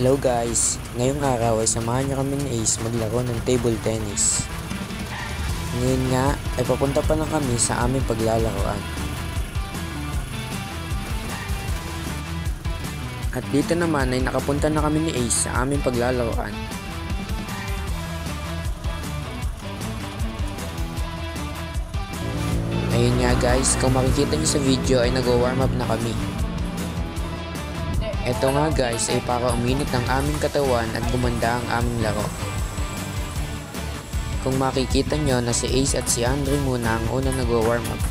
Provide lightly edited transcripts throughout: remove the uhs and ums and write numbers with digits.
Hello guys! Ngayong araw ay samahan niyo kami ni Ace maglaro ng table tennis. Ngayon nga ay papunta pa lang kami sa aming paglalaroan. At dito naman ay nakapunta na kami ni Ace sa aming paglalaroan. Ayun nga guys, kung makikita niyo sa video ay nag-warm up na kami. Ito nga guys ay para uminit ang aming katawan at gumanda ang aming laro. Kung makikita nyo na si Ace at si Andre muna ang unang nag-warm up.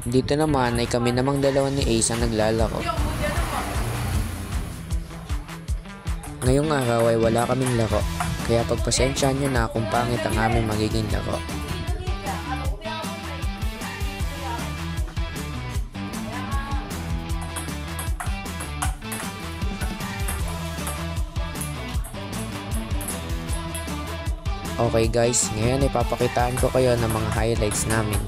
Dito naman ay kami namang dalawa ni Ace ang naglalaro. Ngayong araw ay wala kaming laro. Kaya pagpasensyahan nyo na kung pangit ang aming magiging laro. Okay guys, ngayon ay papakitaan ko kayo ng mga highlights namin.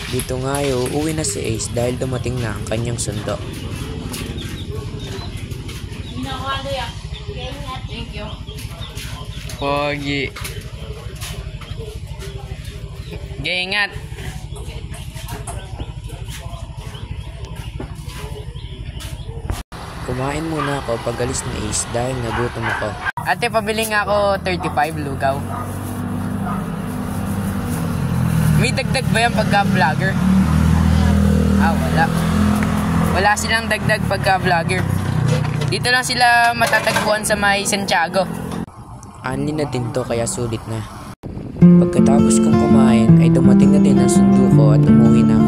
Dito nga ay uuwi na si Ace dahil dumating na ang kanyang sundo. Thank you. Pogi. Ingat. Kumain muna ako pag alis ni Ace dahil nagutom ako. Ate, pabili nga ako 35 lugaw. May dagdag ba yan pagka-vlogger? Wala. Wala silang dagdag pagka-vlogger. Dito lang sila matatagpuan sa may Santiago. Anli na din to kaya sulit na. Pagkatapos kong kumain ay dumating na din ang sundo ko at umuwi na ako.